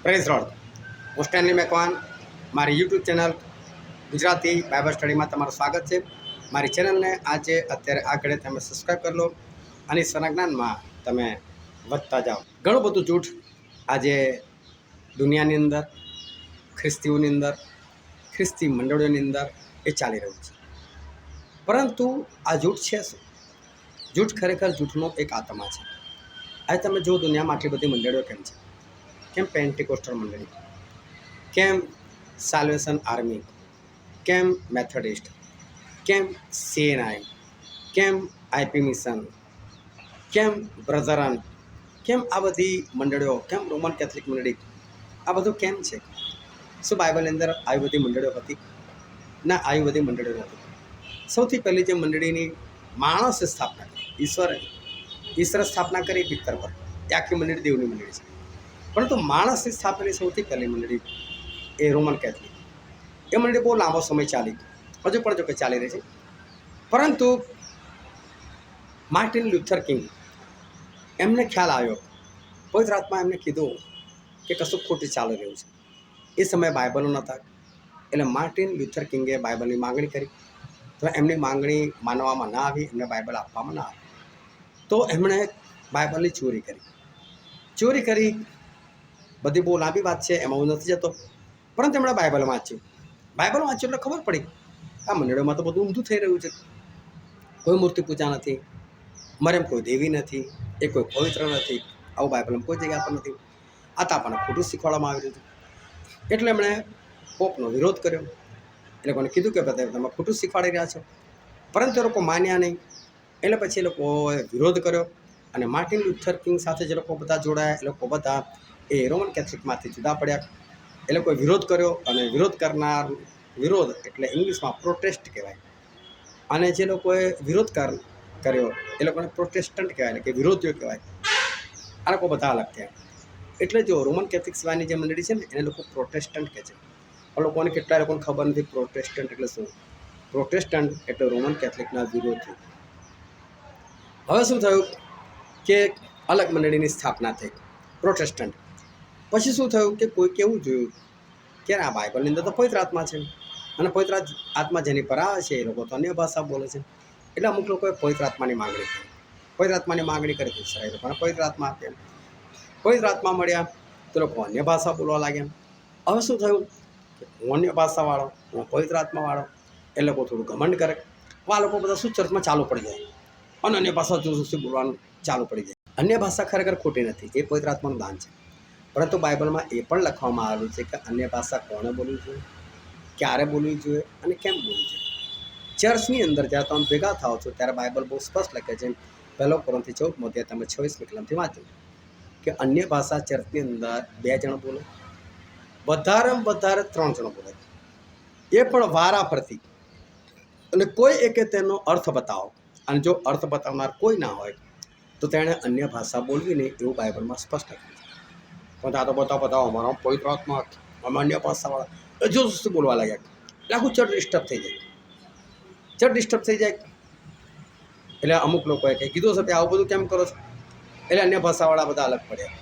Praise road. હું Stanley Macwan. મારી YouTube channel Gujarati Bible સ્ટડીમાં તમારું સ્વાગત છે. મારી ચેનલને આજે અત્યારે આગળ તમે સબસ્ક્રાઈબ કરી લો અને ઈશ્વરના જ્ઞાનમાં તમે વધતા જાઓ. ઘણું બધું જૂઠ આજે દુનિયાની અંદર, ખ્રિસ્તીઓની અંદર, ખ્રિસ્તી મંડળીઓની અંદર એ ચાલી રહ્યું છે. પરંતુ આ જૂઠ છે શું? જૂઠ ખરેખર જૂઠનો એક આત્મા છે. આજે તમે જો દુનિયામાં આટલી બધી મંડળીઓ કેમ છે? કેમ પેન્ટિકોસ્ટલ મંડળી, કેમ સાલ્વેશન આર્મી, કેમ મેથોડિસ્ટ, કેમ CNI, કેમ IP મિશન, કેમ બ્રધરન, કેમ આ બધી મંડળીઓ, કેમ રોમન કેથલિક મંડળી, આ બધું કેમ છે? શું બાઇબલની અંદર આવી બધી મંડળીઓ હતી? ના, આવી બધી મંડળીઓ નથી. સૌથી પહેલી જે મંડળીની માણસે સ્થાપના કરી, ઈશ્વરે સ્થાપના કરી પિત્તર પર, એ આખી મંડળી દેવની મંડળી છે. પરંતુ માણસની સ્થાપેલી સૌથી પહેલી મંડળી એ રોમન કેથલિક. એ મંડળી બહુ લાંબો સમય ચાલી, હજુ પણ જો કે ચાલી રહી છે. પરંતુ માર્ટિન લ્યુથર કિંગ, એમને ખ્યાલ આવ્યો, પવિત્ર આત્મા એમને કીધું કે કશું ખોટું ચાલી રહ્યું છે. એ સમયે બાઇબલો નહોતા, એટલે માર્ટિન લ્યુથર કિંગે બાઇબલની માગણી કરી. તો એમની માગણી માનવામાં ના આવી, એમને બાઇબલ આપવામાં ના આવી. તો એમણે બાઇબલની ચોરી કરી. બધી બહુ લાંબી વાત છે, એમાં હું નથી જતો. પરંતુ એમણે બાઇબલ વાંચ્યું એટલે ખબર પડી આ મંડળીઓમાં તો બધું ઊંધું થઈ રહ્યું છે. કોઈ મૂર્તિ પૂજા નથી, મરેમ કોઈ દેવી નથી, એ કોઈ પવિત્ર નથી, આવું બાઇબલમાં કોઈ જગ્યા પર નથી. આ તો આપણને ખોટું શીખવાડવામાં આવી રહ્યું છે. એટલે એમણે પોપનો વિરોધ કર્યો. એ લોકોને કીધું કે તમે ખોટું શીખવાડી રહ્યા છો. પરંતુ એ લોકો માન્યા નહીં. એટલે પછી એ લોકોએ વિરોધ કર્યો અને માર્ટિન લ્યુથર કિંગ સાથે જે લોકો બધા જોડાયા, એ લોકો બધા એ રોમન કેથલિકમાંથી જુદા પડ્યા. એ લોકોએ વિરોધ કર્યો અને વિરોધ એટલે ઇંગ્લિશમાં પ્રોટેસ્ટ કહેવાય. અને જે લોકોએ વિરોધ કર્યો એ લોકોને પ્રોટેસ્ટન્ટ કહેવાય, એટલે કે વિરોધીઓ કહેવાય. આ લોકો બધા અલગ થયા. એટલે જો રોમન કેથલિક સિવાયની જે મંડળી છે ને એને લોકો પ્રોટેસ્ટન્ટ કહે છે. પણ લોકોને કેટલા લોકોને ખબર નથી પ્રોટેસ્ટન્ટ એટલે શું. પ્રોટેસ્ટન્ટ એટલે રોમન કેથલિકના વિરોધી. હવે શું થયું કે અલગ મંડળીની સ્થાપના થઈ, પ્રોટેસ્ટન્ટ. પછી શું થયું કે કોઈ કેવું જોયું કે આ બાઇબલની અંદર તો પવિત્ર આત્મા છે, અને પવિત્ર આત્મા જેની પર આવે છે એ લોકો તો અન્ય ભાષા બોલે છે. એટલે અમુક લોકોએ પવિત્ર આત્માની માગણી કરી. પવિત્ર આત્માની માગણી કરી તો એ લોકોને પવિત્ર આત્મા આપ્યા. પવિત્ર આત્મા મળ્યા તો લોકો અન્ય ભાષા બોલવા લાગ્યા. હવે શું થયું કે હું અન્ય ભાષાવાળો, હું પવિત્ર આત્માવાળો, એ લોકો થોડું ઘમંડ કરે. આ લોકો બધા શું ચર્ચમાં ચાલુ પડી જાય અને અન્ય ભાષા શું બોલવાનું ચાલુ પડી જાય. અન્ય ભાષા ખરેખર ખોટી નથી, એ પવિત્ર આત્માનું દાન છે. પરંતુ બાઇબલમાં એ પણ લખવામાં આવેલું છે કે અન્ય ભાષા કોણે બોલવી જોઈએ, ક્યારે બોલવી જોઈએ અને કેમ બોલવી જોઈએ. ચર્ચની અંદર જ્યારે તમે ભેગા થાઓ છો ત્યારે બાઇબલ બહુ સ્પષ્ટ લખે છે. 1 કોરિન્થી 14 તમે 26મી કલમથી વાંચો કે અન્ય ભાષા ચર્ચની અંદર 2 જણ બોલે, વધારેમાં વધારે 3 જણ બોલે, એ પણ વારા ફરતી. અને કોઈ એકે તેનો અર્થ બતાવો, અને જો અર્થ બતાવનાર કોઈ ના હોય તો તેણે અન્ય ભાષા બોલવી નહીં, એવું બાઇબલમાં સ્પષ્ટ લખ્યું છે. પણ આ તો બતાવો અમારા પવિત્ર આત્મા, અમે અન્ય ભાષાવાળા જો શું બોલવા લાગ્યા. એટલે આખું ચર્ચ ડિસ્ટર્બ થઈ જાય. એટલે અમુક લોકોએ કંઈ કીધું છે કે આવું બધું કેમ કરો છો. એટલે અન્ય ભાષાવાળા બધા અલગ પડ્યા.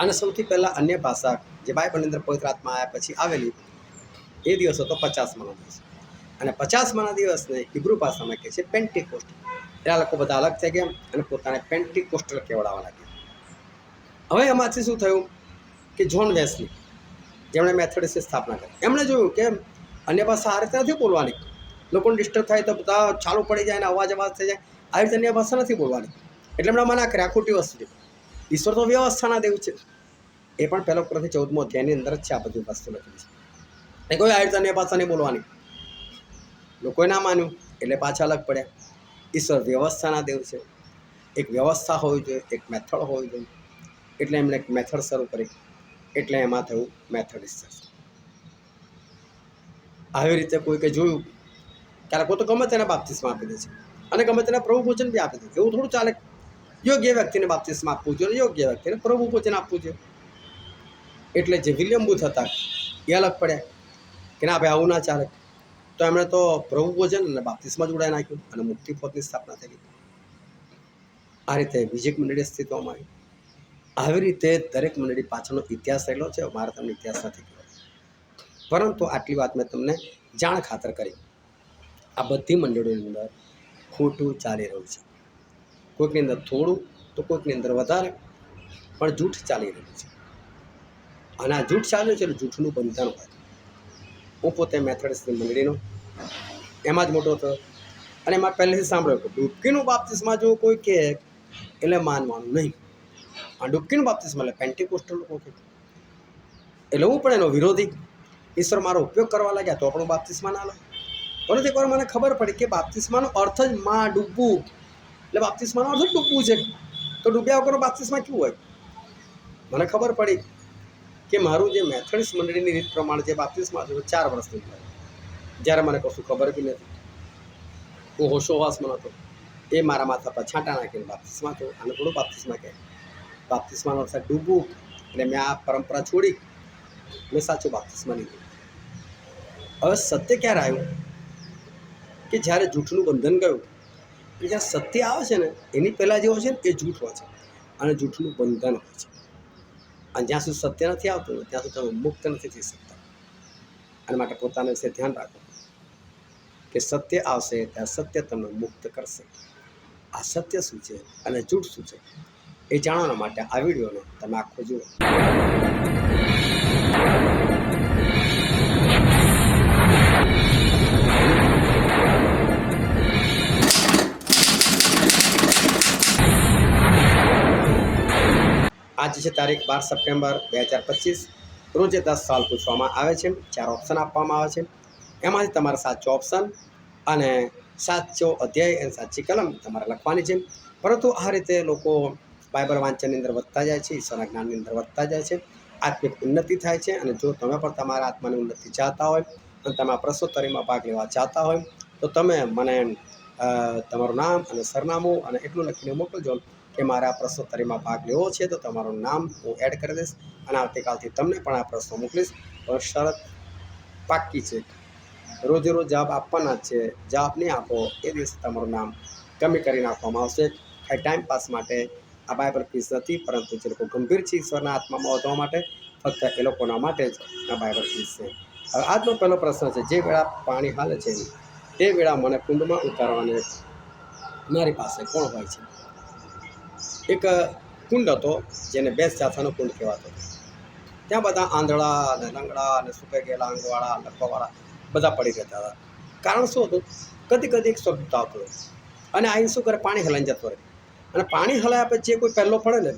અને સૌથી પહેલાં અન્ય ભાષા જે બાઇબલની અંદર પવિત્ર આત્મા આવ્યા પછી આવેલી એ દિવસ હતો 50માનો દિવસ. અને 50માના દિવસને હિબ્રુ ભાષામાં કહે છે પેન્ટિકોસ્ટ. એટલે આ લોકો બધા અલગ થઈ ગયા અને પોતાને પેન્ટિકોસ્ટલ કહેવડાવવા લાગ્યા. હવે એમાંથી શું થયું કે જ્હોન વેસ્લી, જેમણે મેથોડિસ્ટની સ્થાપના કરી, એમણે જોયું કે અન્ય ભાષા આ રીતે નથી બોલવાની. લોકોને ડિસ્ટર્બ થાય તો બધા ચાલુ પડી જાય અને અવાજ થઈ જાય. આવી રીતે અન્ય ભાષા નથી બોલવાની. એટલે એમણે મના કર્યા, ખોટી વસ્તુ છે. ઈશ્વર તો વ્યવસ્થાના દેવ છે. એ પણ 1 કોરિન્થી 14 અધ્યાયની અંદર જ છે આ બધી વસ્તુ લખેલી છે. એ કોઈ આવી રીતે અન્ય ભાષા નહીં બોલવાની. લોકોએ ના માન્યું એટલે પાછા અલગ પડ્યા. ઈશ્વર વ્યવસ્થાના દેવ છે. એક વ્યવસ્થા હોવી જોઈએ, એક મેથડ હોવી જોઈએ. એટલે એમણે એક મેથડ શરૂ કરી. એટલે એમાં થયું મેથોડિસ્ટ ચર્ચ. આવી રીતે કોઈકે જોયું ક્યારેક કોઈ તો ગમે તેને બાપ્તિસ્મા આપી દે છે અને ગમે તેને પ્રભુ ભોજન બી આપી દે છે. એવું થોડું ચાલે. યોગ્ય વ્યક્તિને બાપ્તિસ્મા આપવું જોઈએ, યોગ્ય વ્યક્તિને પ્રભુ ભોજન આપવું જોઈએ. એટલે જે વિલિયમ બુથ હતા એ અલગ પડ્યા કે ના ભાઈ આવું ના ચાલે. તો એમણે તો પ્રભુ ભોજન અને બાપ્તિસ્મા જોડાઈ નાખ્યું અને મુક્તિ પદની સ્થાપના થઈ ગઈ. આ રીતે બીજી એક મંડળી અસ્તિત્વમાં આવી. આવી રીતે દરેક મંડળી પાછળનો ઇતિહાસ રહેલો છે. મારે તમને ઇતિહાસ નથી કહેવો, પરંતુ આટલી વાત મેં તમને જાણ ખાતર કરી. આ બધી મંડળીઓની અંદર ખોટું ચાલી રહ્યું છે. કોઈકની અંદર થોડું તો કોઈકની અંદર વધારે, પણ જૂઠ ચાલી રહ્યું છે. અને આ જૂઠ ચાલે છે એટલે જૂઠનું બંધન હોય. હું પોતે મેથોડિસ્ટની મંડળીનો એમાં જ મોટો થયો, અને એમાં પહેલેથી સાંભળ્યું કે ડૂબકીનું બાપ્તિસ્મા જો કોઈ કહે એટલે માનવાનું નહીં. આ ડૂબકીનું બાપ્તિસ્મા એટલે પેન્ટિકોસ્ટલ લોકો કહે એટલે હું પણ એનો વિરોધી. ઈશ્વર મારો ઉપયોગ કરવા લાગ્યા તો પણ બાપ્તિસ્મા ના લો. પરંતુ એકવાર મને ખબર પડી કે બાપ્તિસ્માનો અર્થ જ માં ડૂબવું, એટલે બાપ્તિસ્માનો અર્થ જ ડૂબવું છે. તો ડૂબ્યા વગરનો બાપ્તિસ્મા કેવું હોય? મને ખબર પડી કે મારું જે મેથોડિસ્ટ મંડળીની રીત પ્રમાણે જે બાપ્તિસ્મા હતું 4 વર્ષની થયું, જ્યારે મને કશું ખબર બી નથી. હું હોશોવાસમાં હતો. એ મારા માથા પર છાંટા નાખીને બાપ્તિસ્મા થયો. આને થોડું બાપ્તિસ્મા કહે. બાપ્તિસ્માનો અર્થ ડૂબવું. એટલે મેં આ પરંપરા છોડી, મેં સાચું બાપ્તિસ્મા લીધું. હવે સત્ય ક્યારે આવ્યું કે જ્યારે જૂઠનું બંધન ગયું. કે જ્યારે સત્ય આવે છે ને એની પહેલાં જે હોય છે ને એ જૂઠ હોય છે, અને જૂઠનું બંધન હોય છે. અને જ્યાં સુધી સત્ય નથી આવતું ત્યાં સુધી તમે મુક્ત નથી થઈ શકતા. અને માટે પોતાના વિશે ધ્યાન રાખો કે સત્ય આવશે ત્યાં સત્ય તમને મુક્ત કરશે. આ સત્ય શું છે અને જૂઠ શું છે એ જાણવા માટે આ વિડીયોને તમે આખો જુઓ. आज છે તારીખ 12 સપ્ટેમ્બર 2025. રોજે 10 સવાલ પૂછવામાં આવે છે. 4 ઓપ્શન આપવામાં આવે છે. એમાંથી તમારે સાચો ઓપ્શન અને સાચો અધ્યાય અને સાચી કલમ તમારે લખવાની છે. પરંતુ આ રીતે લોકો બાઇબલ વાંચનની અંદર વધતા જાય છે, ઈશ્વરના જ્ઞાનની અંદર વધતા જાય છે, આત્મિક ઉન્નતિ થાય છે. અને જો તમે પણ તમારા આત્માની ઉન્નતિ ચાહતા હોય અને તમે આ પ્રસ્તુતરીમાં ભાગ લેવા ચાહતા હોય તો તમે મને તમારું નામ અને સરનામું અને એટલું લખીને મોકલજો કે મારે આ પ્રશ્નોત્તરીમાં ભાગ લેવો છે. તો તમારું નામ હું એડ કરી દઈશ અને આવતીકાલથી તમને પણ આ પ્રશ્નો મોકલીશ. પણ શરત પાક્કી છે, રોજે રોજ જવાબ આપવાના જ છે. જવાબ નહીં આપો એ દિવસે તમારું નામ કમી કરી નાખવામાં આવશે. ખાલી ટાઈમ પાસ માટે આ બાઇબલ ક્વિઝ નથી, પરંતુ જે લોકો ગંભીર છે ઈશ્વરના આત્મામાં વધવા માટે ફક્ત એ લોકોના માટે જ આ બાઇબલ ક્વિઝ છે. હવે આજનો પહેલો પ્રશ્ન છે, જે વેળા પાણી હાલે છે તે વેળા મને કુંડમાં ઉતારવાને મારી પાસે કોણ હોય છે? એક કુંડ હતો જેને બેસ જાથાનો કુંડ કહેવાતો હતો. ત્યાં બધા આંધળા અને લંગડા અને સુકાઈ ગયેલા આંગવાળા લખવાવાળા બધા પડી રહેતા હતા. કારણ શું હતું? કદી કદી એક શબ્દ આવતો હતો અને આ શું કરે, પાણી હલાઈને જતો રહે. અને પાણી હલાયા પછી જે કોઈ પહેલો પડે ને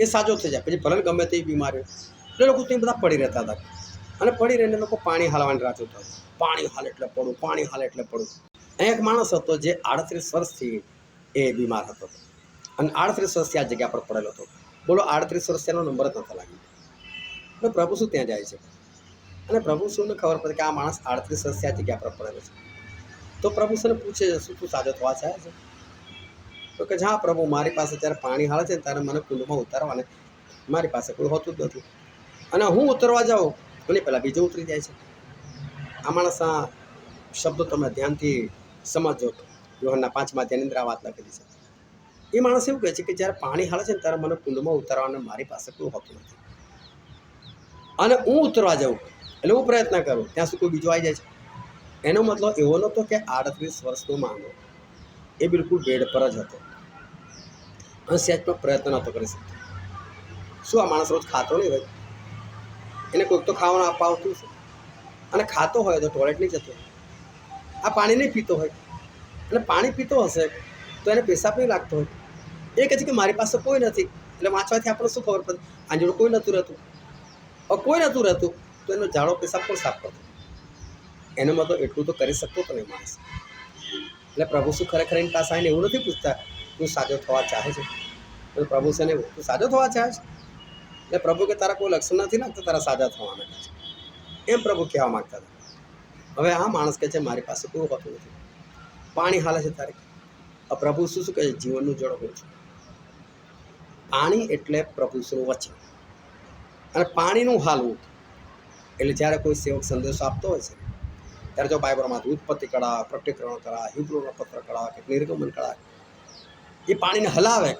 એ સાજો થઈ જાય. પછી ભલે ગમે તેવી બીમારીઓ, એટલે લોકો ત્યાં બધા પડી રહેતા હતા. અને પડી રહીને લોકો પાણી હાલવાની રાહ જોતા હતા. પાણી હાલે એટલે પડું, પાણી હાલે એટલે પડું. અહીં એક માણસ હતો જે 38 વર્ષથી એ બીમાર હતો અને 38 વર્ષથી આ જગ્યા પર પડેલો હતો. બોલો, 38 વર્ષ એનો નંબર જ નહોતો લાગ્યો. એટલે પ્રભુ શું ત્યાં જાય છે અને પ્રભુ શુંને ખબર પડે કે આ માણસ 38 વર્ષથી આ જગ્યા પર પડેલો છે. તો પ્રભુ શુંને પૂછે છે, શું તું સાજો થવા ચાહે છે? તો કે હા પ્રભુ, મારી પાસે જ્યારે પાણી હાલે છે ને ત્યારે મને કુંડમાં ઉતારવાને મારી પાસે કોઈ હોતું જ નથી. અને હું ઉતરવા જાઉં અને પહેલાં બીજો ઉતરી જાય છે. આ માણસના શબ્દો તમે ધ્યાનથી સમજો. યોહાનના 5મા અધ્યાયની અંદર આ વાત લખેલી છે. એ માણસ એવું કહે છે કે જ્યારે પાણી હાલે છે ને ત્યારે મને કુંડમાં ઉતારવાને મારી પાસે કોઈ હોતું નથી. અને હું ઉતરવા જાઉં એટલે હું પ્રયત્ન કરું ત્યાં સુધી કોઈ બીજો આવી જાય છે. એનો મતલબ એવો નહોતો કે 38 વર્ષનો માનવો એ બિલકુલ બેડ પર જ હતો અને સહેજ પણ પ્રયત્ન નહોતો કરી શકતો. શું આ માણસ રોજ ખાતો નહીં હોય? એને કોઈક તો ખાવાનું આપવા આવતું છે. અને ખાતો હોય તો ટોયલેટ નહીં જતો. આ પાણી નહીં પીતો હોય અને પાણી પીતો હશે તો એને પેશાબ નહીં લાગતો હોય. એ કહે છે કે મારી પાસે કોઈ નથી. એટલે વાંચવાથી આપણે શું ખબર પડે? આ જોડે કોઈ નહોતું રહેતું. કોઈ નહોતું રહેતું તો એનો ઝાડો પેશાબ પણ સાફ કરતો. એનો મતલબ એટલું તો કરી શકતો હતો નહીં માણસ. એટલે પ્રભુ શું ખરેખર એની પાસે આવીને એવું નથી પૂછતા તું સાજો થવા ચાહે છે? તો પ્રભુ છે ને તું સાજો થવા ચાહે છે? એટલે પ્રભુ કે તારા કોઈ લક્ષણ નથી લાગતું તારા સાજા થવાના છે, એમ પ્રભુ કહેવા માગતા હતા. હવે આ માણસ કહે છે મારી પાસે કોઈ હોતું નથી. પાણી હાલે છે તારે. પ્રભુ શું કહે છે? જીવનનું જળ હું છું. પાણી એટલે પ્રભુ શું વચન. અને પાણીનું હાલવું એટલે જ્યારે કોઈ સેવક સંદેશો આપતો હોય છે ત્યારે જો બાઇબલમાંથી ઉત્પત્તિ કળા, પ્રકટીકરણ કળા, હિબ્રુનો પત્ર કળા કે નિર્ગમન કળા એ પાણીને હલાવે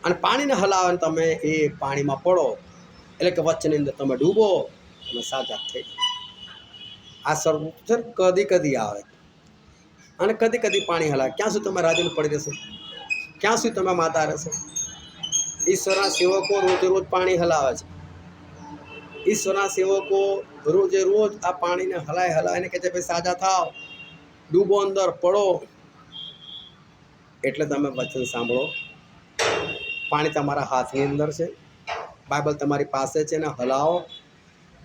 અને પાણીને હલાવે ને તમે એ પાણીમાં પડો, એટલે કે વચ્ચેની અંદર તમે ડૂબો, તમે સાજા થઈ. આ સ્વરૂપ છે કદી કદી આવે અને કદી કદી પાણી હલાવે. ક્યાં સુધી તમે રાજીને પડી રહેશો? ક્યાં સુધી તમે માતા રહેશો? ઈશ્વરના સેવકો રોજે રોજ પાણી હલાવે છે. ઈશ્વરના સેવકો રોજે રોજ આ પાણીને હલાવીને કહે છે ભાઈ સાજા થાવ, ડૂબો, અંદર પડો. એટલે તમે વચન સાંભળો. પાણી તમારા હાથની અંદર છે, બાઇબલ તમારી પાસે છે, ને હલાવો,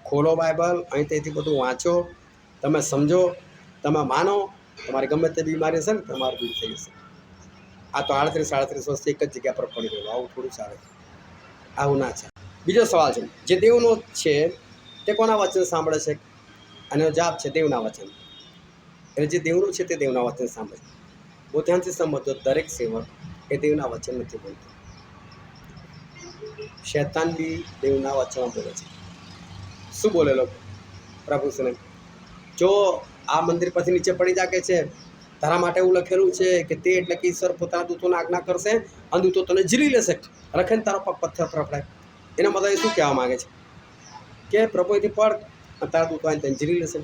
ખોલો બાઇબલ, અહીં તેથી બધું વાંચો, તમે સમજો, તમે માનો, તમારી ગમે તે બીમારી હશે ને તમારું દૂર થઈ જશે. આ તો 38 વર્ષથી એક જ જગ્યા પર પડી ગયેલું, આવું થોડું ચાલે, આવું ના છે. બીજો સવાલ છે, જે દેવનો છે તે કોના વચન સાંભળે છે? અને જવાબ છે દેવના વચન. એટલે જે દેવનું છે તે દેવના વચન સાંભળે છે. બહુ ધ્યાનથી સમજો, દરેક સેવક એ દેવના વચન નથી બોલતો. શૈતાન બી દેવના વચન બોલે છે. શું બોલેલો પ્રભુને? જો આ મંદિર પરથી નીચે પડી જાકે છે, તારા માટે એવું લખેલું છે કે તે એટલે કે ઈશ્વર પોતાના દૂતોને આજ્ઞા કરશે અને દૂતો તને ઝીલી લેશે, રખે ને તારો પગ પથ્થર પર પડાય. એના મતલબ એ શું કહેવા માગે છે કે પ્રભુ એથી પડ અને તારા દૂતો આવીને તને ઝીલી લેશે,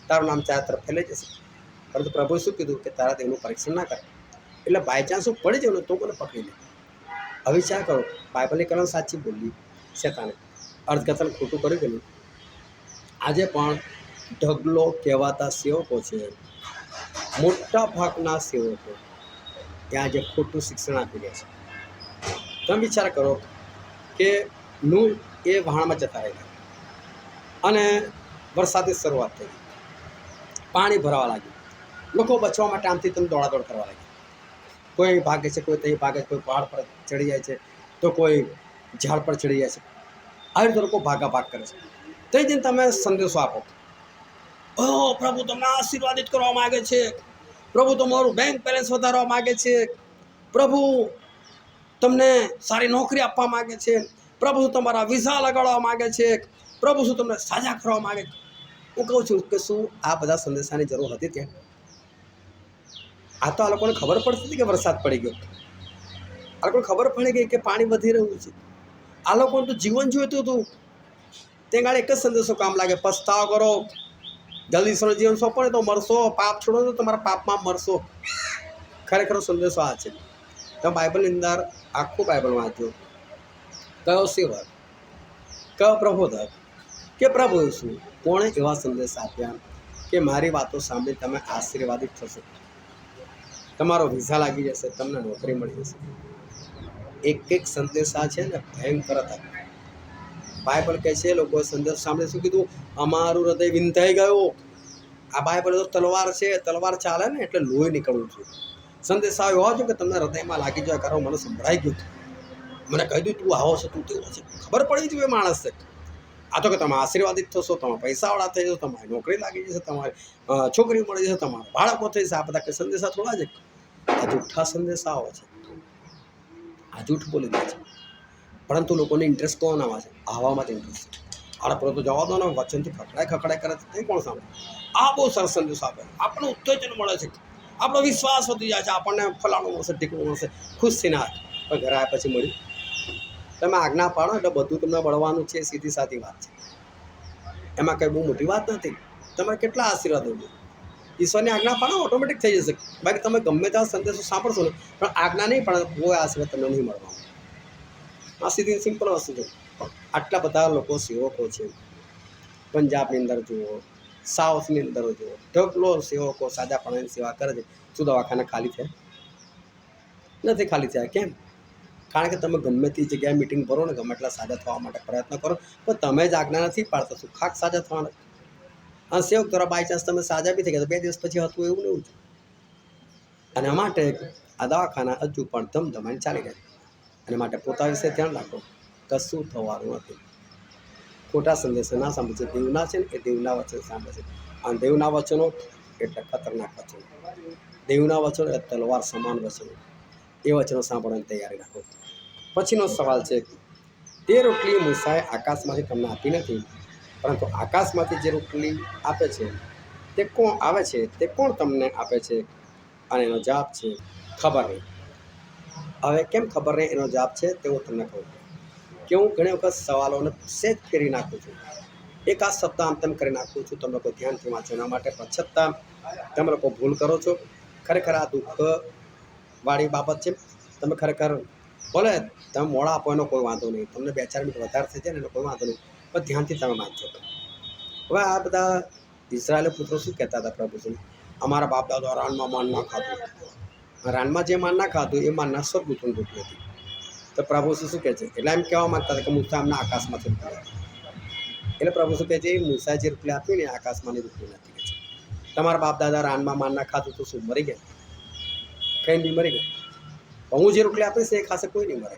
તારું નામ ચારે તરફ ફેલાઈ જશે. પરંતુ પ્રભુએ શું કીધું કે તારા દેવનું પરીક્ષણ ના કરે. એટલે બાય ચાન્સ હું પડી જાઉં ને તો મને પકડી લે. હવે વિચાર કરો, બાઇબલની કલમ સાચી બોલી, શેતાને અર્થઘટન ખોટું કરી ગયેલું. આજે પણ ઢગલો કહેવાતા સેવકો છે, મોટા ભાગના સેવકો ત્યાં આજે ખોટું શિક્ષણ આપી રહ્યા છે. તમે વિચાર કરો કે નૂહ એ વહાણમાં જતા રહ્યા અને વરસાદની શરૂઆત થઈ, પાણી ભરાવા લાગ્યું, લોકો બચવા માટે આમથી તેમ દોડાદોડ કરવા લાગ્યા. કોઈ અહીં ભાગે છે, કોઈ ત્યાં ભાગે છે, કોઈ પહાડ પર ચડી જાય છે, તો કોઈ ઝાડ પર ચડી જાય છે. આવી રીતે લોકો ભાગાભાગ કરે છે. તો એ જઈને તમે સંદેશો આપો, ઓહ પ્રભુ તમને આશીર્વાદિત કરવા માગે છે, પ્રભુ તમારું બેંક બેલેન્સ વધારવા માગે છે, પ્રભુ તમને સારી નોકરી આપવા માગે છે, પ્રભુ તમારા વિઝા લગાડવા માગે છે, પ્રભુ શું તમને સાજા કરવા માગે છે. હું કહું છું કે શું આ બધા સંદેશાની જરૂર હતી ત્યાં? આ તો આ લોકોને ખબર પડતી હતી કે વરસાદ પડી ગયો, આ લોકોને ખબર પડી ગઈ કે પાણી વધી રહ્યું છે. આ લોકોને તો જીવન જોઈતું હતું. તે ગાળે એક જ સંદેશો કામ લાગે, પસ્તાવ કરો, જલ્દી ઈશ્વરનું જીવન સોંપો ને તો મરશો, પાપ છોડો તો તમારા પાપમાં મરશો. ખરેખર સંદેશો આ છે. તમે બાઇબલની અંદર આખું બાઇબલ વાંચો, કયો સેવક, કયો પ્રબોધક કે પ્રભુ શું કોણે એવા સંદેશ આપ્યા કે મારી વાતો સાંભળી તમે આશીર્વાદિત થશો, તમારો વિઝા લાગી જશે, તમને નોકરી મળી જશે. એક એક સંદેશા છે ને ભયંકર હતા. બાઇબલ કહે છે લોકોએ સંદેશ સાંભળે શું કીધું? અમારું હૃદય વિંધાઈ ગયું. આ બાઇબલ તો તલવાર છે, તલવાર ચાલે ને એટલે લોહી નીકળવું જોઈએ. સંદેશા એવો છે કે તમને હૃદયમાં લાગી જાય, કારણ મને સંભળાઈ ગયું, મને કહી દઉં તું આવો છે, તું તેવો છે, ખબર પડી જોઈએ માણસ છે. આ તો કે તમે આશીર્વાદિત થશો, તમે પૈસાવાળા થઈ જશો, તમારી નોકરી લાગી જશે, તમારી છોકરી મળી જશે, તમારા બાળકો થઈ જશે. આ બધા કે સંદેશા થોડા છે? આ જૂઠા સંદેશાઓ છે, આ જૂઠ બોલી દે છે. પરંતુ લોકોને ઇન્ટરેસ્ટ કોનામાં છે? આવામાં જ ઇન્ટરેસ્ટ છે. આડા પર તો જવા દો ને, વચનથી ખખડાય કરે છે, તે કોણ સાંભળે? આ બહુ સરસ સંદેશો આપે, આપણને ઉત્તેજન મળે છે, આપણો વિશ્વાસ વધી જાય છે, આપણને ફલાણું મળશે, ઢીકણું મળશે, ખુશ થઈને આવે. પણ ઘરે આવ્યા પછી મળ્યું, તમે આજ્ઞા પાડો એટલે બધું તમને મળવાનું છે. સીધી સાદી વાત છે, એમાં કંઈ બહુ મોટી વાત નથી. તમારે કેટલા આશીર્વાદ હોય, ઈશ્વરની આજ્ઞા પાડો, ઓટોમેટિક થઈ જશે. બાકી તમે ગમે ત્યાં સંદેશો સાંભળશો ને, પણ આજ્ઞા નહીં પણ કોઈ આશીર્વાદ તમને નહીં મળવાનો. આ સીધી સિમ્પલ વસ્તુ છે. આટલા બધા લોકો સેવકો છે, પંજાબની અંદર જુઓ, સાઉથની અંદર જુઓ, ઢગલો સેવકો સાજાપણાની સેવા કરે છે. શું દવાખાના ખાલી થયા? નથી ખાલી થયા. કેમ? કારણ કે તમે ગમે તે જગ્યાએ મિટિંગ ભરો ને, ગમે એટલા સાજા થવા માટે પ્રયત્ન કરો, પણ તમે જ આજ્ઞા નથી પાડતા, શું ખાક સાજા થવાના? અને સેવક દ્વારા બાય ચાન્સ તમે સાજા બી થઈ ગયા, 2 દિવસ પછી હતું એવું નહીં. અને માટે આ દવાખાના હજુ પણ ધમધમાઈને ચાલી રહ્યા. અને માટે પોતા વિશે ધ્યાન રાખો, કશું થવાનું નથી. ખોટા સંદેશો ના સાંભળે છે. દેવના છે ને એ દેવના વચન સાંભળે છે. અને દેવના વચનો એટલે ખતરનાક વચનો, દેવના વચનો એટલે તલવાર સમાન વચનો. એ વચનો સાંભળવાની તૈયારી રાખો. પછીનો સવાલ છે, તે રોટલી મૂસાએ આકાશમાંથી તમને આપી નથી, પરંતુ આકાશમાંથી જે રોટલી આપે છે તે કોણ આવે છે, તે કોણ તમને આપે છે? અને એનો જવાબ છે ખબર નહીં. હવે કેમ ખબર નહીં એનો જવાબ છે તે હું તમને કહું કે હું ઘણી વખત સવાલોને સેજ ફેરી નાખું છું, એક આ સપ્તાહ આમ તેમ કરી નાખું છું. તમે લોકો ધ્યાનથી વાંચો એના માટે, પણ છતાં તમે લોકો ભૂલ કરો છો. ખરેખર આ દુઃખવાળી બાબત છે. તમે ખરેખર ભલે તમે મોડા આપો એનો કોઈ વાંધો નહીં, તમને 2-4 મિનિટ વધારે થઈ જાય ને એનો કોઈ વાંધો નહીં, પણ ધ્યાનથી તમે વાંચો. હવે આ બધા ઇઝરાયેલી પુત્રો શું કહેતા હતા પ્રભુજી, અમારા બાપ દાદા રાનમાં માન ના ખાતું. રાનમાં જે માન ના ખાતું એ માનના સ્વર્ગદૂતોની રોટલી હતી. તો પ્રભુ શું કહે છે, એટલે એમ કહેવા માંગતા હતા કે મૂસા અમને આકાશમાંથી રોટલી આપી. એટલે પ્રભુ શું કહે છે, એ મૂસા જે રોટલી આપી ને આકાશમાંની રોટલી નથી કહે છે. તમારા બાપ દાદા રાનમાં માન ના ખાતું તો શું મરી ગયા? કંઈ નહીં મરી ગયા. હું જે રોટલી આપીશ એ ખાસે કોઈ નહીં મરે.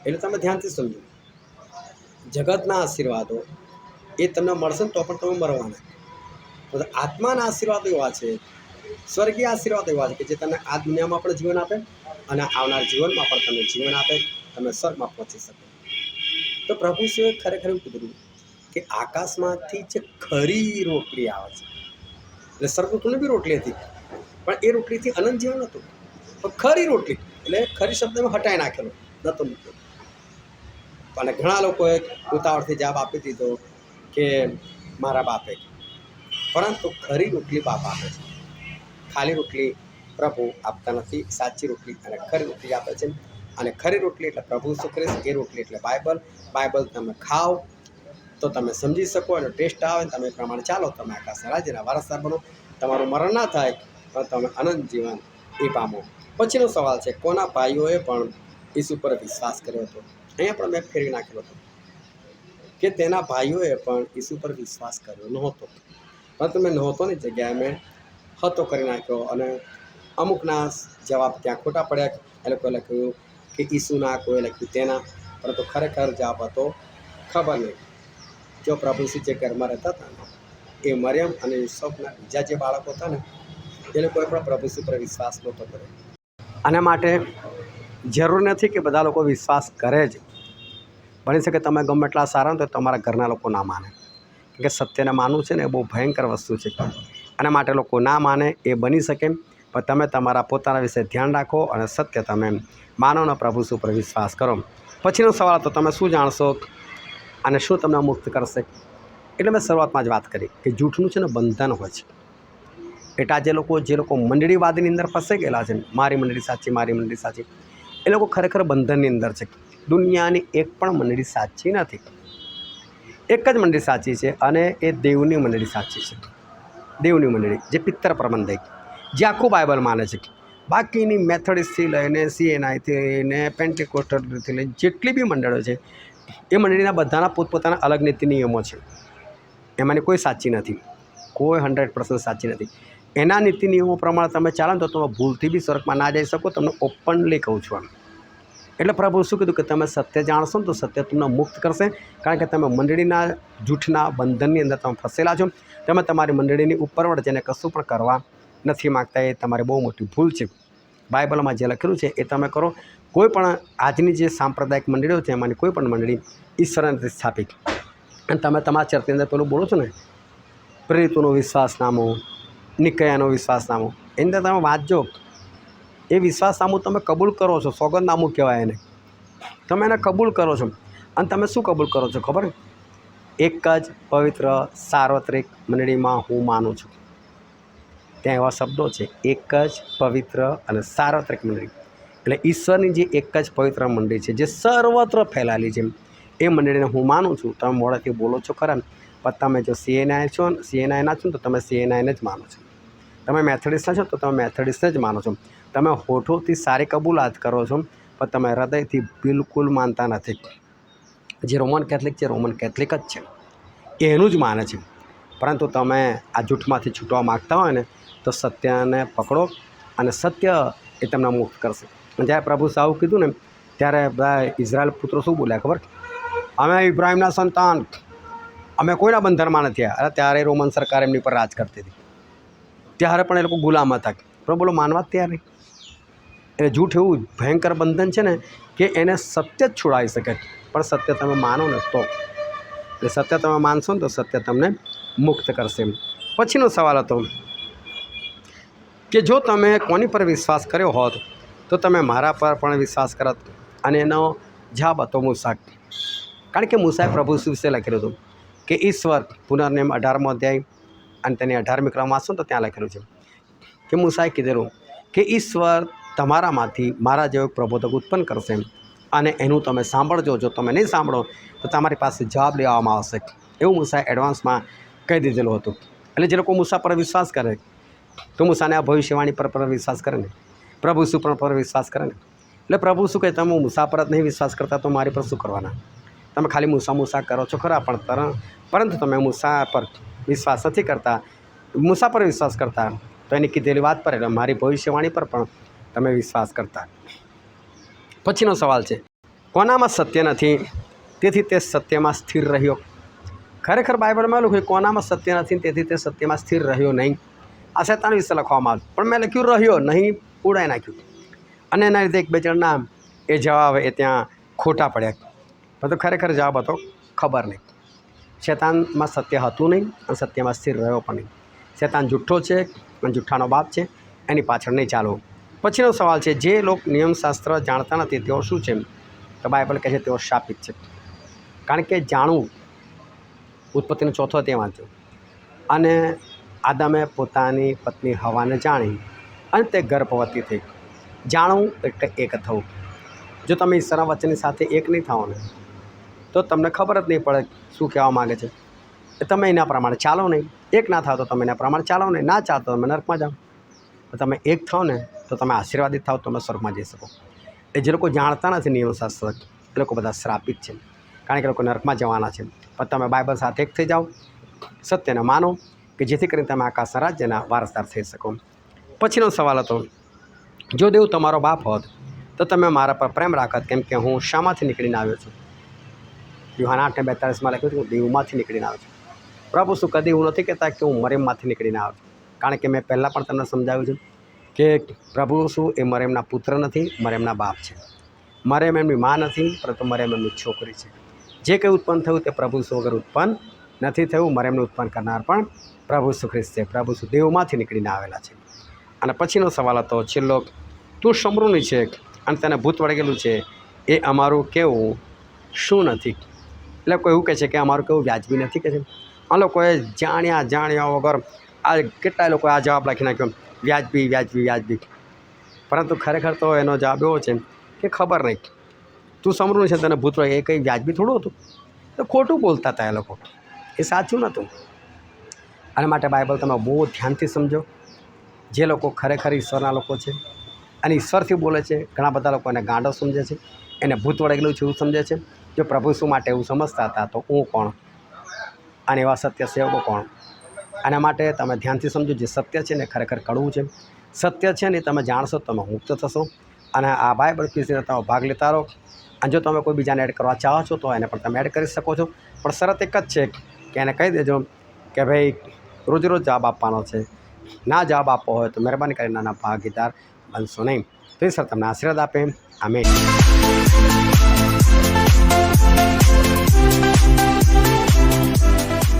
એટલે તમે ધ્યાનથી સમજો, જગતના આશીર્વાદો એ તમને મળશે ને તો પણ તમે મરવાના. આત્માના આશીર્વાદ એવા છે, સ્વર્ગીય આશીર્વાદ એવા છે કે જે તમને આ દુનિયામાં પણ જીવન આપે અને આવનાર જીવનમાં પણ તમને જીવન આપે, તમે સ્વર્ગમાં પહોંચી શકો. તો પ્રભુ શિવે ખરેખર એવું કીધું કે આકાશમાંથી જે ખરી રોટલી આવે છે, એટલે સ્વર્ગદૂતોની બી રોટલી હતી, પણ એ રોટલીથી અનંત જીવન હતું. પણ ખરી રોટલી એટલે ખરી શબ્દમાં હટાઈ નાખેલો નહોતો મૂક્યો. અને ઘણા લોકોએ ઉતાવળથી જવાબ આપી દીધો કે મારા બાપે, પરંતુ ખરી રોટલી બાપ આપે છે. ખાલી રોટલી પ્રભુ આપતા નથી, સાચી રોટલી અને ખરી રોટલી આપે છે. અને ખરી રોટલી એટલે પ્રભુ શું કરે છે, એ રોટલી એટલે બાઇબલ તમે ખાઓ તો તમે સમજી શકો, એનો ટેસ્ટ આવે, તમે એ પ્રમાણે ચાલો, તમે આકાશના રાજ્યના વારસદાર બનો, તમારું મરણ ના થાય પણ તમે અનંત જીવન એ પામો. પછીનો સવાલ છે, કોના ભાઈઓએ પણ ઈસુ પર વિશ્વાસ કર્યો હતો? અહીંયા પણ મેં ફેરવી નાખેલો હતો કે તેના ભાઈઓએ પણ ઈસુ પર વિશ્વાસ કર્યો નહોતો, પરંતુ મેં નહોતોની જગ્યાએ મેં હતો કરી નાખ્યો. અને અમુકના જવાબ ત્યાં ખોટા પડ્યા. એ લોકોએ લખ્યું કે ઈસુના, કોઈ લખ્યું તેના, પરંતુ ખરેખર જવાબ હતો ખબર નહીં. જો પ્રભુ ઈસુ જે ઘરમાં રહેતા હતા ને, એ મરિયમ અને યુસુફના બીજા જે બાળકો હતા ને, એ લોકોએ પણ પ્રભુ ઈસુ પર વિશ્વાસ નહોતો કર્યો. આના માટે જરૂર નથી કે બધા લોકો વિશ્વાસ કરે જ. બની શકે તમે ગમે એટલા સારા તો તમારા ઘરના લોકો ના માને, કે સત્યને માનવું છે ને એ બહુ ભયંકર વસ્તુ છે. આના માટે લોકો ના માને એ બની શકે, પણ તમે તમારા પોતાના વિશે ધ્યાન રાખો અને સત્ય તમે માનો ને પ્રભુ ઈસુ પર વિશ્વાસ કરો. પછીનો સવાલ હતો, તમે શું જાણશો અને શું તમને મુક્ત કરશે? એટલે મેં શરૂઆતમાં જ વાત કરી કે જૂઠનું છે ને બંધન હોય છે. એટલે જે લોકો મંડળીવાદની અંદર ફસાઈ ગયેલા છે, મારી મંડળી સાચી, મારી મંડળી સાચી, એ લોકો ખરેખર બંધનની અંદર છે. દુનિયાની એક પણ મંડળી સાચી નથી. એક જ મંડળી સાચી છે અને એ દેવની મંડળી સાચી છે. દેવની મંડળી જે પિત્તર પ્રબંધક, જે આખું બાઇબલ માને છે. બાકીની મેથોડિસ્ટથી લઈને CNIથી લઈને પેન્ટિકોસ્ટલથી લઈને જેટલી બી મંડળો છે, એ મંડળીના બધાના પોતપોતાના અલગ નીતિ નિયમો છે. એમાંની કોઈ સાચી નથી, કોઈ 100% સાચી નથી. એના નીતિ નિયમો પ્રમાણે તમે ચાલો તો તમે ભૂલથી બી સ્વર્ગમાં ના જઈ શકો. તમને ઓપનલી કહું છું આમ. એટલે પ્રભુ શું કીધું કે તમે સત્ય જાણશો ને તો સત્ય તમને મુક્ત કરશે. કારણ કે તમે મંડળીના જૂઠના બંધનની અંદર તમે ફસેલા છો. તમે તમારી મંડળીની ઉપર વળ જઈને કશું પણ કરવા નથી માગતા. એ તમારી બહુ મોટી ભૂલ છે. બાઇબલમાં જે લખેલું છે એ તમે કરો. કોઈ પણ આજની જે સાંપ્રદાયિક મંડળીઓ છે એમાંની કોઈ પણ મંડળી ઈશ્વર નથી સ્થાપિત. અને તમે તમારા ચર્ચની અંદર પેલું બોલો છો ને, પ્રેરિતોનો વિશ્વાસનામું, નિકૈયાનો વિશ્વાસનામું, એની અંદર તમે વાંચજો. એ વિશ્વાસનામું તમે કબૂલ કરો છો, સોગંદનામું કહેવાય એને. તમે એને કબૂલ કરો છો અને તમે શું કબૂલ કરો છો ખબર? એક જ પવિત્ર સાર્વત્રિક મંડળીમાં હું માનું છું. ત્યાં એવા શબ્દો છે, એક જ પવિત્ર અને સાર્વત્રિક મંડળી. એટલે ઈશ્વરની જે એક જ પવિત્ર મંડળી છે જે સર્વત્ર ફેલાયેલી છે, એ મંડળીને હું માનું છું. તમે મોડેથી બોલો છો ખરા, પણ તમે જો CNI છો ને, CNIના છો ને તો તમે CNIને જ માનો છો. તમે મેથોડિસ્ટના છો તો તમે મેથોડિસ્ટને જ માનો છો. તમે હોઠોથી સારી કબૂલાત કરો છો, પણ તમે હૃદયથી બિલકુલ માનતા નથી. જે રોમન કેથલિક છે, રોમન કેથલિક જ છે, એનું જ માને છે. પરંતુ તમે આ જૂઠમાંથી છૂટવા માગતા હોય ને તો સત્યને પકડો અને સત્ય એ તમને મુક્ત કરશે. જ્યારે પ્રભુ સાવું કીધું ને ત્યારે બધા ઇઝરાયલ પુત્રો શું બોલ્યા ખબર? અમે ઇબ્રાહિમના સંતાન, અમે કોઈના બંધનમાં નથી. અરે ત્યારે રોમન સરકાર એમની પર રાજ કરતી હતી. ત્યારે પણ એ લોકો ગુલામ હતા. પણ બોલો માનવા જ તૈયાર નહીં. એટલે જૂઠ એવું ભયંકર બંધન છે ને કે એને સત્ય જ છોડાવી શકે, પણ સત્ય તમે માનો ને તો. એટલે સત્ય તમે માનશો ને તો સત્ય તમને મુક્ત કરશે. પછીનો સવાલ હતો કે જો તમે કોની પર વિશ્વાસ કર્યો હોત તો તમે મારા પર પણ વિશ્વાસ કરત. અને એનો જવાબ હતો મૂસા. કારણ કે મૂસાએ પ્રભુ ઈસુ વિશે લખેલું હતું કે ઈશ્વર પુનર્નિયમ 18મો અધ્યાય અને તેની 18મી ક્રમ વાંચો તો ત્યાં લખેલું છે કે મૂસાએ કીધેલું કે ઈશ્વર તમારામાંથી મારા જેવો પ્રબોધક ઉત્પન્ન કરશે અને એનું તમે સાંભળજો. જો તમે નહીં સાંભળો તો તમારી પાસે જવાબ લેવામાં આવશે. એવું મૂસાએ એડવાન્સમાં કહી દીધેલું હતું. એટલે જે લોકો મૂસા પર વિશ્વાસ કરે તો મૂસાને આ ભવિષ્યવાણી પર વિશ્વાસ કરે ને, પ્રભુ ઈસુ પર વિશ્વાસ કરે ને. એટલે પ્રભુ શું કહે, તમે મૂસા પર જ નહીં વિશ્વાસ કરતા તો મારી પર શું કરવાના? તમે ખાલી મૂસા કરો છો ખરા, પરંતુ તમે મૂસા પર વિશ્વાસ નથી કરતા. મૂસા પર વિશ્વાસ કરતા તો એની કીધેલી વાત પર એટલે મારી ભવિષ્યવાણી પર પણ તમે વિશ્વાસ કરતા. પછીનો સવાલ છે, કોનામાં સત્ય નથી તેથી તે સત્યમાં સ્થિર રહ્યો? ખરેખર બાઇબલમાં લખ્યું કોનામાં સત્ય નથી તેથી તે સત્યમાં સ્થિર રહ્યો નહીં. આ શૈતાન વિશે લખવામાં આવ્યું, પણ મેં લખ્યું રહ્યો નહીં, ઉડાઈ નાખ્યું. અને એના લીધે એક બે જણના એ જવાબ એ ત્યાં ખોટા પડ્યા. પરંતુ ખરેખર જવાબ હતો ખબર નહીં. શૈતાનમાં સત્ય હતું નહીં અને સત્યમાં સ્થિર રહ્યો પણ નહીં. શૈતાન જુઠ્ઠો છે અને જુઠ્ઠાનો બાપ છે, એની પાછળ નહીં ચાલવું. પછીનો સવાલ છે, જે લોકો નિયમશાસ્ત્ર જાણતા નથી તેઓ શું છે? તો બાઇબલ કહે છે તેઓ શાપિત છે. કારણ કે જાણવું, ઉત્પત્તિનો 4 અધ્યાય વાંચ્યું, અને આદામે પોતાની પત્ની હવાને જાણી અને તે ગર્ભવતી થઈ. જાણવું એટલે એક થવું. જો તમે ઈશ્વરના વચનની સાથે એક નહીં થાઓ ને તો તમને ખબર જ નહીં પડે શું કહેવા માગે છે. એ તમે એના પ્રમાણે ચાલો નહીં. એક ના થાવ તો તમે એના પ્રમાણે ચાલો નહીં. ના ચાલો તો તમે નરકમાં જાઓ. તમે એક થાવ ને તો તમે આશીર્વાદિત થાવ, તમે સ્વર્ગમાં જઈ શકો. એ જે લોકો જાણતા નથી નિયમશાસ્ત્ર, એ લોકો બધા શ્રાપિત છે. કારણ કે લોકો નરકમાં જવાના છે. પણ તમે બાઇબલ સાથે એક થઈ જાઓ, સત્યને માનો, કે જેથી કરીને તમે આકાશ રાજ્યના વારસદાર થઈ શકો. પછીનો સવાલ હતો, જો દેવ તમારો બાપ હોત તો તમે મારા પર પ્રેમ રાખત, કેમ કે હું શામાંથી નીકળીને આવ્યો છું? યુહાના 8:42 લખ્યું હું દેવમાંથી નીકળીને આવ્યો છું. પ્રભુ શું કદી એવું નથી કહેતા કે હું મરેમમાંથી નીકળીને આવ્યો છું? કારણ કે મેં પહેલાં પણ તમને સમજાવ્યું છે કે પ્રભુ શું એ મરેમના પુત્ર નથી, મરેમના બાપ છે. મરેમ એમની માં નથી, પરંતુ મરેમ એમની છોકરી છે. જે કંઈ ઉત્પન્ન થયું તે પ્રભુ ઈસુ વગર ઉત્પન્ન નથી થયું. મરેમનું ઉત્પન્ન કરનાર પણ પ્રભુ ઈસુ ખ્રિસ્ત છે. પ્રભુ ઈસુ દેવમાંથી નીકળીને આવેલા છે. અને પછીનો સવાલ હતો છેલ્લો, તું સમૃદ્ધિ છે અને તેને ભૂત વળગેલું છે, એ અમારું કેવું શું નથી? એટલે કોઈ એવું કહે છે કે અમારું કેવું વ્યાજબી નથી કે છે. આ લોકોએ જાણ્યા વગર આ કેટલાય લોકોએ આ જવાબ લખી નાખ્યો, વ્યાજબી. પરંતુ ખરેખર તો એનો જવાબ એવો છે કે ખબર નહીં. તું સમૃદ્ધિ છે તને ભૂત વળગે, એ કંઈ વ્યાજબી થોડું હતું. તો ખોટું બોલતા હતા એ લોકો, એ સાચું નહોતું. આના માટે બાઇબલ તમે બહુ ધ્યાનથી સમજો. જે લોકો ખરેખર ઈશ્વરના લોકો છે અને ઈશ્વરથી બોલે છે, ઘણા બધા લોકો એને ગાંડો સમજે છે, એને ભૂત વળગેલું છે એવું સમજે છે. જો પ્રભુ શું માટે એવું સમજતા હતા તો હું કોણ અને એવા સત્ય સેવકો કોણ? આના માટે તમે ધ્યાનથી સમજો. જે સત્ય છે ને ખરેખર કડવું છે. સત્ય છે ને તમે જાણશો તમે મુક્ત થશો. અને આ બાઇબલ ક્વિઝને તમે ભાગ લેતા રહો. અને જો તમે કોઈ બીજાને એડ કરવા ચાહો છો તો એને પણ તમે એડ કરી શકો છો. પણ શરત એક જ છે કે એને કહી દેજો કે ભાઈ રોજ જવાબ આપવાનો છે. ના જવાબ આપવો હોય તો મહેરબાની કરીને નાના ભાગીદાર બનશો નહીં. તો એ સર તમને આશીર્વાદ આપે. આમેન.